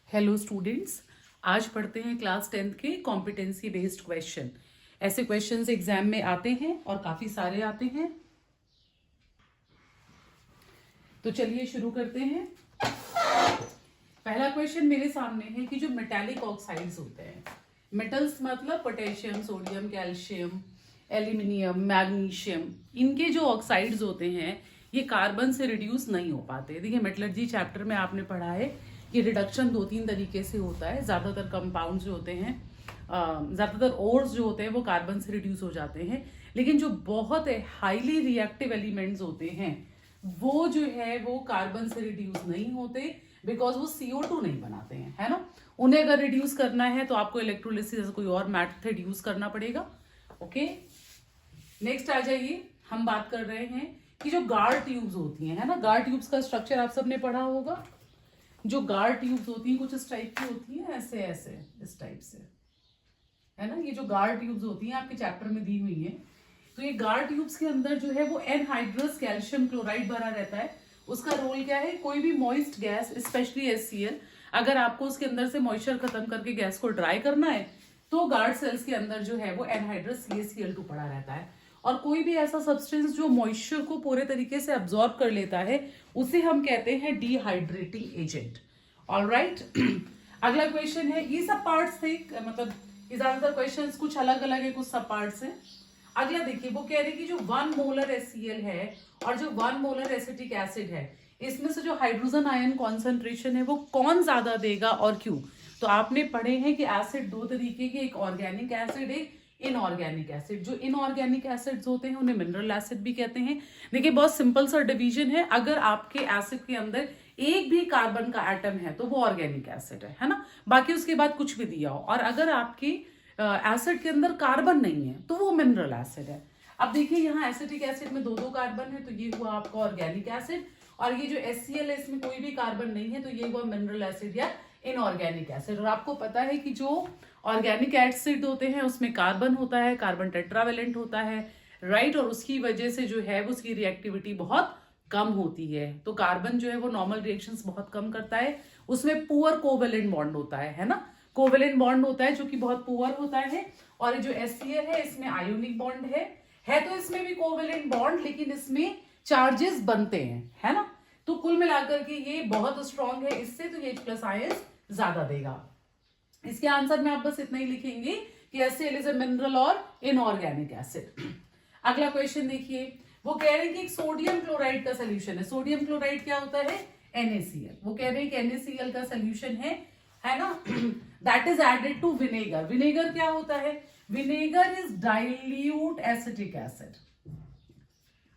Hello students, आज पढ़ते हैं क्लास 10th के कॉम्पिटेंसी बेस्ड क्वेश्चन। ऐसे क्वेश्चंस एग्जाम में आते हैं और काफी सारे आते हैं। तो चलिए शुरू करते हैं। पहला क्वेश्चन मेरे सामने है कि जो मेटालिक ऑक्साइड्स होते हैं, मेटल्स मतलब potassium, sodium, calcium, aluminium, magnesium, इनके जो ऑक्साइड्स होते हैं ये कार्बन से रिड्यूस नहीं हो पाते। देखिए मेटलर्जी चैप्टर में आपने पढ़ा है कि रिडक्शन दो तीन तरीके से होता है। ज़्यादातर कंपाउंड्स जो होते हैं, ज़्यादातर ओर्स जो होते हैं वो कार्बन से रिड्यूस हो जाते हैं, लेकिन जो बहुत हाईली रिएक्टिव एलिमेंट्स होते हैं वो जो है वो कार्बन से रिड्यूस नहीं होते, बिकॉज वो CO2 नहीं बनाते हैं, है ना। उन्हें अगर रिड्यूस करना है तो आपको इलेक्ट्रोलिसिस कोई और मेथड यूज करना पड़ेगा। ओके, नेक्स्ट आ जाइए। हम बात कर रहे हैं कि जो गार्ड ट्यूब्स होती हैं, है ना, गार्ड ट्यूब्स का स्ट्रक्चर आप सबने पढ़ा होगा। जो गार्ड ट्यूब्स होती हैं कुछ इस टाइप की होती हैं, ऐसे ऐसे इस टाइप से, है ना। ये जो गार्ड ट्यूब्स होती हैं आपके चैप्टर में दी हुई है। तो ये गार्ड ट्यूब्स के अंदर जो है वो एनहाइड्रस कैल्शियम क्लोराइड भरा रहता है। उसका रोल क्या है, कोई भी मॉइस्ट गैस स्पेशली HCl, अगर आपको उसके अंदर से मॉइस्चर खत्म करके गैस को ड्राई करना है तो गार्ड सेल्स के अंदर जो है वो एनहाइड्रस CaCl2 पड़ा रहता है। और कोई भी ऐसा सब्सटेंस जो मॉइस्चर को पूरे तरीके से अब्सॉर्ब कर लेता है उसे हम कहते हैं डिहाइड्रेटिंग एजेंट। ऑलराइट। अगला क्वेश्चन है, ये सब पार्ट्स थे, मतलब ये ज्यादातर क्वेश्चंस कुछ अलग अलग है, कुछ सब पार्ट्स हैं। अगला देखिए, वो कह रहे हैं कि जो 1 मोलर HCl है और जो 1 मोलर एसिटिक एसिड है, इसमें से जो हाइड्रोजन आयन कॉन्सेंट्रेशन है वो कौन ज्यादा देगा और क्यों। तो आपने पढ़े हैं कि एसिड दो तरीके के, एक ऑर्गेनिक एसिड, एक इनऑर्गेनिक एसिड। जो इनऑर्गेनिक एसिड्स होते हैं उन्हें मिनरल एसिड भी कहते हैं। देखिए बहुत सिंपल सा डिवीजन है, अगर आपके एसिड के अंदर एक भी कार्बन का एटम है तो वो ऑर्गेनिक एसिड है ना, बाकी उसके बाद कुछ भी दिया हो। और अगर आपके एसिड के अंदर कार्बन नहीं है तो वो मिनरल एसिड है। अब देखिए यहाँ एसिटिक एसिड में दो दो कार्बन है तो ये हुआ आपका ऑर्गेनिक एसिड, और ये जो HCl है इसमें कोई भी कार्बन नहीं है तो ये हुआ मिनरल एसिड या इनऑर्गेनिक एसिड। और आपको पता है कि जो ऑर्गेनिक एसिड होते हैं उसमें कार्बन होता है, कार्बन टेट्रावेलेंट होता है, राइट, और उसकी वजह से जो है उसकी रिएक्टिविटी बहुत कम होती है। तो कार्बन जो है वो नॉर्मल रिएक्शंस बहुत कम करता है, उसमें पुअर कोवेलेंट बॉन्ड होता है ना, कोवेलेंट बॉन्ड होता है जो कि बहुत पुअर होता है। और जो HCl है इसमें आयोनिक बॉन्ड है तो इसमें भी कोवेलेंट बॉन्ड, लेकिन इसमें चार्जेस बनते हैं, है ना। तो कुल मिलाकर के ये बहुत स्ट्रॉन्ग है इससे, तो ये H+ आयन ज्यादा देगा। इसके आंसर में आप बस इतना ही लिखेंगे कि HCl इज अ मिनरल और इनऑर्गेनिक एसिड। अगला क्वेश्चन देखिए, वो कह रहे हैं कि एक सोडियम क्लोराइड का सोल्यूशन है। सोडियम क्लोराइड क्या होता है, NaCl। वो कह रहे हैं कि NaCl का सोल्यूशन है ना, that is added to vinegar. Vinegar क्या होता है, vinegar is dilute acetic acid.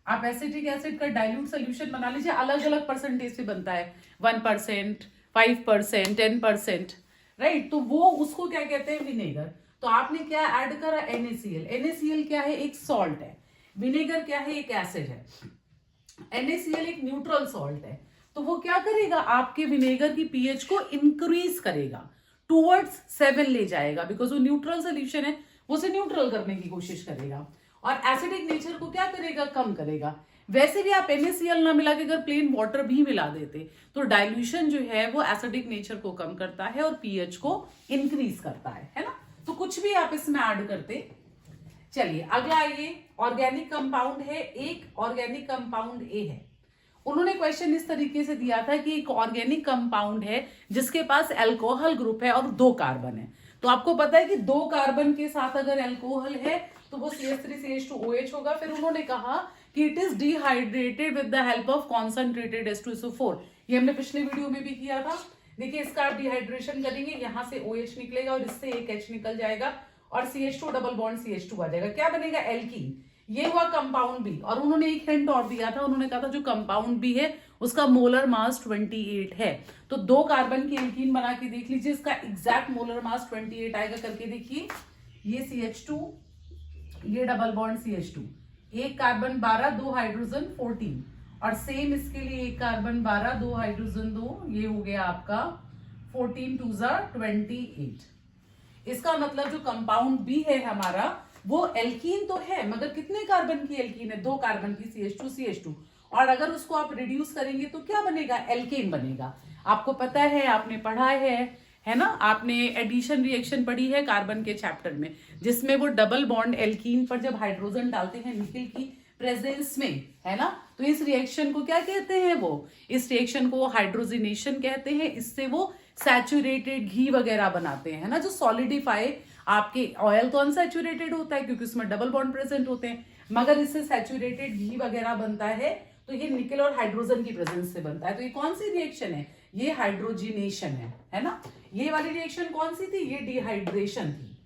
आप एसिटिक एसिड का डाइल्यूट सोल्यूशन बना लीजिए, अलग अलग परसेंटेज से बनता है, 1%, 5%, 10%, राइट। तो वो उसको क्या कहते हैं, विनेगर। तो आपने क्या ऐड करा, NaCl। NaCl क्या है, एक सॉल्ट है। विनेगर क्या है, एक एसिड है। NaCl एक न्यूट्रल सॉल्ट है, तो वो क्या करेगा, आपके विनेगर की pH को इंक्रीज करेगा, टूवर्ड्स 7 ले जाएगा, बिकॉज वो न्यूट्रल सोल्यूशन है, वो उसे न्यूट्रल करने की कोशिश करेगा। और एसिडिक नेचर को क्या करेगा, कम करेगा। वैसे भी आप NaCl ना मिला के अगर प्लेन वाटर भी मिला देते तो डाइल्यूशन जो है वो एसिडिक नेचर को कम करता है और pH को इंक्रीज करता है ना। तो कुछ भी आप इसमें ऐड करते। चलिए अगला आइए, ऑर्गेनिक कंपाउंड है, एक ऑर्गेनिक कंपाउंड A है। उन्होंने क्वेश्चन इस तरीके से दिया था कि एक ऑर्गेनिक कंपाउंड है जिसके पास अल्कोहल ग्रुप है और 2 कार्बन है। तो आपको पता है कि 2 कार्बन के साथ अगर अल्कोहल है तो वो CH3CH2OH होगा। फिर उन्होंने कहा कि it is dehydrated with the help of concentrated H2SO4। ये हमने पिछले वीडियो में भी किया था। देखिए इसका आप डिहाइड्रेशन करेंगे, यहां से OH निकलेगा और इससे एक H निकल जाएगा और CH2 डबल बॉन्ड CH2 आ जाएगा। क्या बनेगा, एल्कीन। ये हुआ कंपाउंड B। और उन्होंने एक हिंट और दिया था, उन्होंने कहा था जो कंपाउंड B है उसका मोलर मास 28 है। तो 2 कार्बन की एल्कीन बना के देख लीजिए, इसका एग्जैक्ट मोलर मास 28 आएगा, करके देखिए। ये CH2, ये डबल बॉन्ड CH2, एक कार्बन 12, 2 हाइड्रोजन 14, और सेम इसके लिए एक कार्बन 12, 2 हाइड्रोजन 2, ये हो गया आपका 14 2 28। इसका मतलब जो कंपाउंड B है हमारा वो एल्कीन तो है, मगर कितने कार्बन की एल्कीन है, 2 कार्बन की CH2 और अगर उसको आप रिड्यूस करेंगे तो क्या बनेगा, एल्केन बनेगा। आपको पता है, आपने पढ़ा है है ना, आपने एडिशन रिएक्शन पढ़ी है कार्बन के चैप्टर में, जिसमें वो डबल बॉन्ड एल्कीन पर जब हाइड्रोजन डालते हैं निकल की प्रेजेंस में, है ना, तो इस रिएक्शन को क्या कहते हैं, वो इस रिएक्शन को हाइड्रोजिनेशन कहते हैं। इससे वो सैचुरेटेड घी वगैरह बनाते हैं, है ना, जो सॉलिडिफाई, आपके ऑयल तो अनसैचुरेटेड होता है क्योंकि उसमें डबल बॉन्ड प्रेजेंट होते हैं, मगर इससे सैचुरेटेड घी वगैरह बनता है, तो ये निकल और हाइड्रोजन की प्रेजेंस से बनता है। तो ये कौन सी रिएक्शन है, ये हाइड्रोजिनेशन है ना। ये वाली रिएक्शन कौन सी थी, ये डिहाइड्रेशन थी।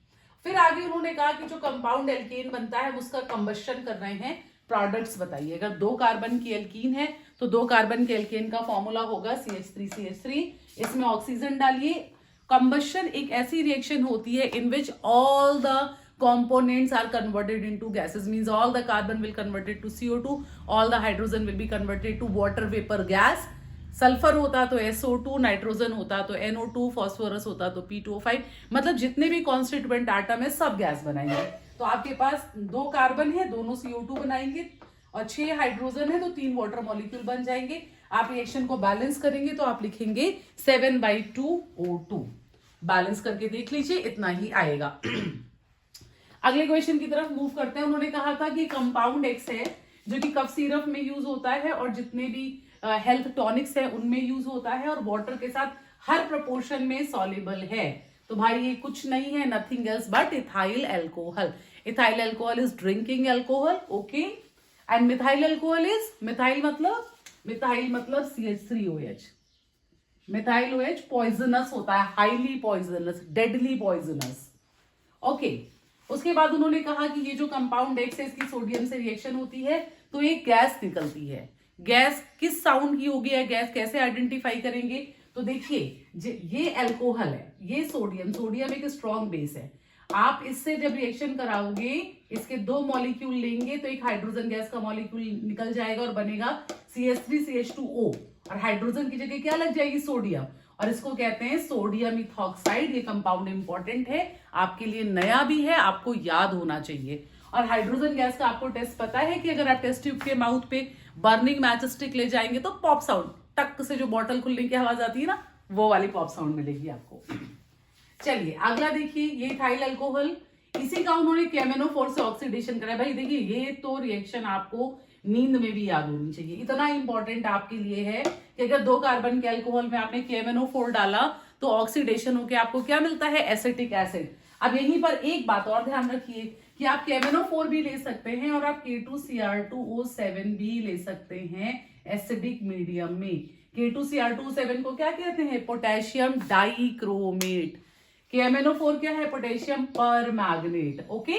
फिर आगे उन्होंने कहा कि जो कंपाउंड एल्केन बनता है उसका कंबशन कर रहे हैं, प्रोडक्ट्स बताइए। अगर 2 कार्बन की एल्कीन है तो 2 कार्बन के एल्केन का फॉर्मूला होगा CH3CH3, इसमें ऑक्सीजन डालिए। कंबशन एक ऐसी रिएक्शन होती है in which all the components are converted into gases, means all the carbon will converted to CO2, all the hydrogen will be converted to water vapor gas, sulphur होता तो SO2, nitrogen होता तो NO2, phosphorus होता तो P2O5, मतलब जितने भी constituent atom है सब गैस बनाएंगे। तो आपके पास 2 कार्बन है, दोनों CO2 बनाएंगे, और 6 हाइड्रोजन है तो 3 वाटर मॉलिक्यूल बन जाएंगे। आप रिएक्शन को बैलेंस करेंगे तो आप लिखेंगे 7/2 O2। बैलेंस करके देख लीजिए, इतना ही आएगा। अगले क्वेश्चन की तरफ मूव करते हैं। उन्होंने कहा था कि कंपाउंड एक्स है जो कि कफ सिरप में यूज होता है और जितने भी हेल्थ टॉनिक्स है उनमें यूज होता है और वाटर के साथ हर प्रपोर्शन में सॉल्युबल है। तो भाई ये कुछ नहीं है, nothing else but ethyl alcohol. Ethyl alcohol is drinking alcohol, okay, and methyl alcohol is, methyl मतलब CH3OH। मिथाइल OH पॉइजनस होता है, highly poisonous, deadly poisonous, okay. उसके बाद उन्होंने कहा कि ये जो कंपाउंड एक्स है इसकी सोडियम से रिएक्शन होती है तो एक गैस निकलती है। गैस किस साउंड की होगी, या गैस कैसे आइडेंटिफाई करेंगे, तो देखिए ये अल्कोहल है, ये सोडियम एक स्ट्रॉन्ग बेस है। आप इससे जब रिएक्शन कराओगे, इसके 2 मॉलिक्यूल लेंगे तो एक हाइड्रोजन गैस का मॉलिक्यूल निकल जाएगा और बनेगा CH3CH2O, और हाइड्रोजन की जगह क्या लग जाएगी, सोडियम, और इसको कहते हैं सोडियम इथॉक्साइड। ये कंपाउंड इंपॉर्टेंट है, आपके लिए नया भी है, आपको याद होना चाहिए। और हाइड्रोजन गैस का आपको टेस्ट पता है कि अगर आप टेस्ट ट्यूब के माउथ पे बर्निंग मैच स्टिक ले जाएंगे तो पॉप साउंड, टक से जो बॉटल खुलने की आवाज आती है ना, वो वाली पॉप साउंड मिलेगी आपको। चलिए अगला देखिए, ये इथाइल अल्कोहल, इसी का उन्होंने KMnO4 से ऑक्सीडेशन करा। भाई देखिए ये तो रिएक्शन आपको नींद में भी याद होनी चाहिए, इतना इंपॉर्टेंट आपके लिए है कि अगर 2 कार्बन के अल्कोहल में आपने KMnO4 डाला तो ऑक्सीडेशन होकर आपको क्या मिलता है, एसिटिक एसिड। अब यहीं पर एक बात और ध्यान रखिए कि आप KMnO4 भी ले सकते हैं और आप K2Cr2O7 भी ले सकते हैं एसिडिक मीडियम में। K2Cr2O7 को क्या कहते हैं, पोटेशियम डाइक्रोमेट। KMnO4 क्या है, पोटेशियम परमैंगनेट, ओके।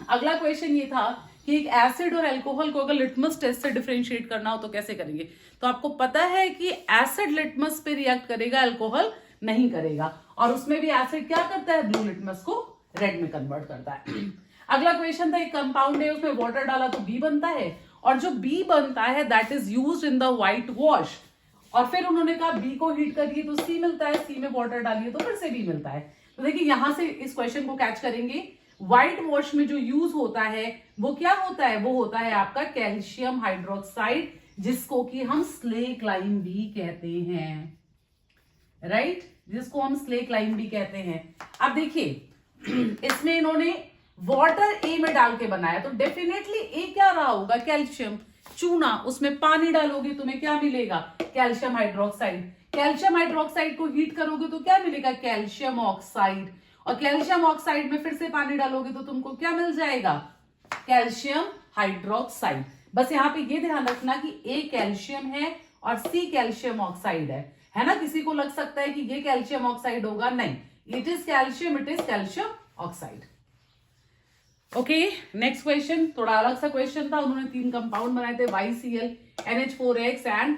अगला क्वेश्चन ये था कि एक एसिड और अल्कोहल को अगर लिटमस टेस्ट से डिफरेंशिएट करना हो तो कैसे करेंगे। तो आपको पता है कि एसिड लिटमस पे रिएक्ट करेगा, अल्कोहल नहीं करेगा, और उसमें भी एसिड क्या करता है, ब्लू लिटमस को रेड में कन्वर्ट करता है। अगला क्वेश्चन था, एक कंपाउंड है उसमें वाटर डाला तो बी बनता है, और जो बी बनता है that is used in the white wash. और फिर उन्होंने कहा बी को हीट करिए तो सी मिलता है, सी में वाटर डालिए तो फिर से बी मिलता है। तो देखिए यहां से इस क्वेश्चन को कैच करेंगे। व्हाइट वॉश में जो यूज होता है वो क्या होता है, वो होता है आपका कैल्शियम हाइड्रोक्साइड, जिसको कि हम स्लेक लाइम भी कहते हैं, राइट, जिसको हम स्लेक लाइम भी कहते हैं। अब देखिए इसमें इन्होंने वाटर ए में डाल के बनाया तो डेफिनेटली ए क्या रहा होगा, कैल्शियम। चूना, उसमें पानी डालोगे तुम्हें क्या मिलेगा, कैल्शियम हाइड्रोक्साइड। कैल्शियम हाइड्रोक्साइड को हीट करोगे तो क्या मिलेगा, कैल्शियम ऑक्साइड, और कैल्शियम ऑक्साइड में फिर से पानी डालोगे तो तुमको क्या मिल जाएगा, कैल्शियम हाइड्रोक्साइड। बस यहाँ पे ये ध्यान रखना कि ए कैल्शियम है और सी कैल्शियम ऑक्साइड है ना। किसी को लग सकता है कि ये कैल्शियम ऑक्साइड होगा, नहीं, it is calcium, it is calcium oxide, okay. Next question थोड़ा अलग सा क्वेश्चन था। उन्होंने 3 कंपाउंड बनाए थे, YCl, NH4X एंड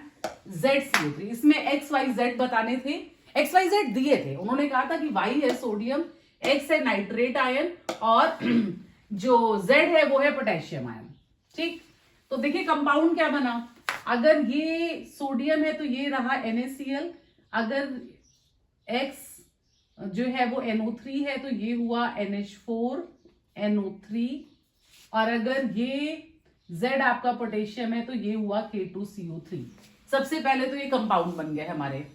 ZCO3। इसमें XYZ बताने थे, XYZ दिए थे। उन्होंने कहा था कि Y है सोडियम, X है नाइट्रेट आयन, और जो Z है वो है पोटेशियम आयन, ठीक। तो देखिए कंपाउंड क्या बना, अगर ये सोडियम है तो ये रहा NaCl, अगर X जो है वो NO3 है तो ये हुआ NH4NO3, और अगर ये Z आपका पोटेशियम है तो ये हुआ K2CO3। सबसे पहले तो ये कंपाउंड बन गया हमारे।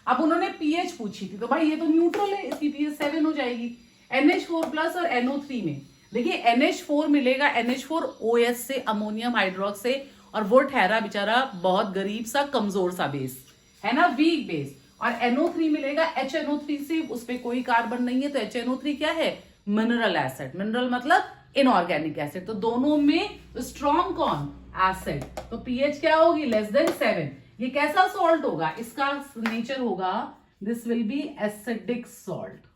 अब उन्होंने पीएच पूछी थी, तो भाई ये तो न्यूट्रल है, इसकी पीएच 7 हो जाएगी। NH4 प्लस और NO3 में देखिए NH4 मिलेगा NH4OH से, अमोनियम हाइड्रोक्स से, और वो ठहरा बेचारा बहुत गरीब सा कमजोर सा बेस है ना, वीक बेस। और NO3 मिलेगा HNO3 से, उस पर कोई कार्बन नहीं है, तो HNO3 क्या है, मिनरल एसिड। मिनरल मतलब इनऑर्गेनिक एसिड। तो दोनों में स्ट्रॉन्ग कौन, एसिड। तो पीएच क्या होगी, लेस देन 7। ये कैसा सॉल्ट होगा, इसका नेचर होगा, this will be acidic salt.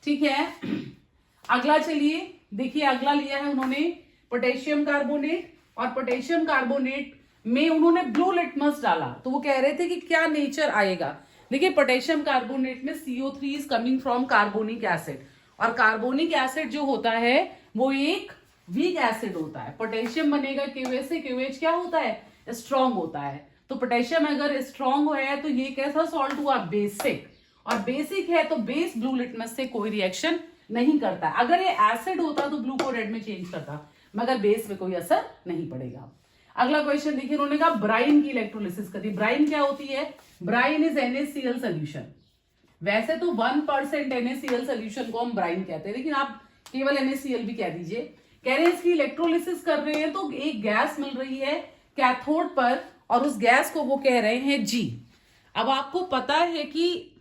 ठीक है। अगला चलिए देखिए, अगला लिया है उन्होंने पोटेशियम कार्बोनेट, और पोटेशियम कार्बोनेट में उन्होंने ब्लू लिटमस डाला। तो वो कह रहे थे कि क्या नेचर आएगा। देखिए पोटेशियम कार्बोनेट में CO3 is coming from carbonic acid, और कार्बोनिक एसिड जो होता है वो एक वीक एसिड होता है। पोटेशियम बनेगा KOH से, KOH क्या होता है, स्ट्रॉन्ग होता है। तो पोटेशियम अगर स्ट्रॉन्ग है तो ये कैसा सॉल्ट हुआ, बेसिक। और बेसिक है तो बेस ब्लू लिटमस से कोई रिएक्शन नहीं करता। अगर ये एसिड होता तो ब्लू को रेड में चेंज करता, मगर बेस पे कोई असर नहीं पड़ेगा। अगला क्वेश्चन देखिए, उन्होंने कहा ब्राइन की इलेक्ट्रोलिसिस करी। ब्राइन क्या होती है, ब्राइन इज NaCl सोल्यूशन। वैसे तो 1% NaCl सोल्यूशन को हम ब्राइन कहते हैं, लेकिन आप केवल NaCl भी कह दीजिए। कह रहे हैं इसकी इलेक्ट्रोलिसिस कर रहे हैं तो एक गैस मिल रही है कैथोड पर, और उस गैस को वो कह रहे हैं G। अब आपको पता है कि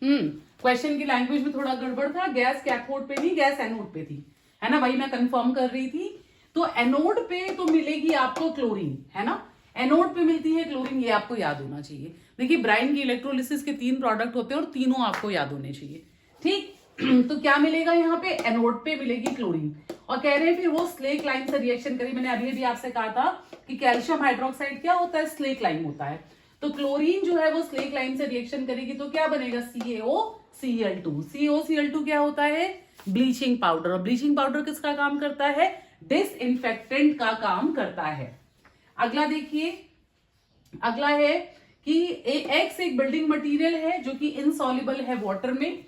क्वेश्चन की लैंग्वेज में थोड़ा गड़बड़ था, गैस कैथोड पे नहीं, गैस एनोड पे थी, है ना, वही मैं कंफर्म कर रही थी। तो एनोड पे तो मिलेगी आपको क्लोरीन, है ना, एनोड पे मिलती है क्लोरीन, ये आपको याद होना चाहिए। देखिए ब्राइन की इलेक्ट्रोलिसिस के 3 प्रोडक्ट होते हैं और तीनों आपको याद होने चाहिए। ठीक तो क्या मिलेगा यहाँ पे, एनोड पे मिलेगी क्लोरीन, और कह रहे हैं फिर वो स्लेक लाइम से रिएक्शन करी। मैंने अभी भी आपसे कहा था कि कैल्शियम हाइड्रोक्साइड क्या होता है, स्लेक लाइम होता है। तो क्लोरीन जो है वो स्लेक लाइम से रिएक्शन करेगी, तो क्या बनेगा, CaOCl2। CaOCl2 क्या होता है, ब्लीचिंग पाउडर। और ब्लीचिंग पाउडर किसका काम करता है, डिसइंफेक्टेंट का काम करता है। अगला देखिए, अगला है कि X एक बिल्डिंग मटेरियल है जो कि इनसॉल्युबल है वाटर में,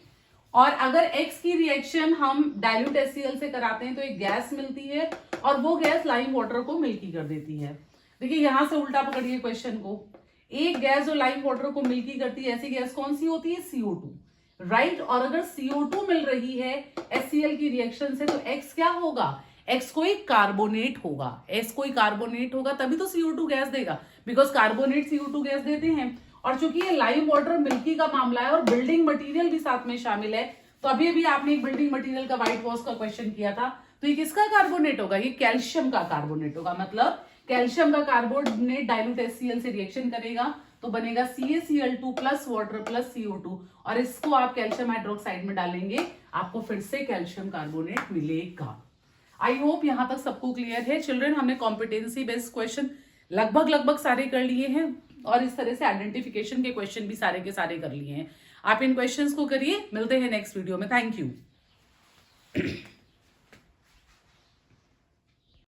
और अगर X की रिएक्शन हम डाइल्यूट HCl से कराते हैं तो एक गैस मिलती है, और वो गैस लाइम वाटर को मिल्की कर देती है। देखिए यहां से उल्टा पकड़िए क्वेश्चन को, एक गैस जो लाइम वाटर को मिल्की करती है, ऐसी गैस कौन सी होती है, CO2, राइट। और अगर CO2 मिल रही है HCl की रिएक्शन से, तो X क्या होगा, X कोई कार्बोनेट होगा, X कोई कार्बोनेट होगा, तभी तो CO2 गैस देगा, बिकॉज कार्बोनेट CO2 गैस देते हैं। और चूंकि ये लाइम वाटर मिल्की का मामला है और बिल्डिंग मटेरियल भी साथ में शामिल है, तो अभी अभी आपने एक बिल्डिंग मटेरियल का व्हाइट वॉश का क्वेश्चन किया था, तो ये किसका कार्बोनेट होगा, ये कैल्शियम का कार्बोनेट होगा। मतलब कैल्शियम का कार्बोनेट डाइल्यूट HCl से रिएक्शन करेगा तो बनेगा CaCl2 plus water plus CO2, और इसको आप कैल्शियम हाइड्रोक्साइड में डालेंगे, आपको फिर से कैल्शियम कार्बोनेट मिलेगा। आई होप यहां तक सबको क्लियर है चिल्ड्रन। हमने कॉम्पिटेंसी बेस्ड क्वेश्चन लगभग सारे कर लिए हैं, और इस तरह से आइडेंटिफिकेशन के क्वेश्चन भी सारे के सारे कर लिए हैं। आप इन क्वेश्चंस को करिए, मिलते हैं नेक्स्ट वीडियो में। Thank you.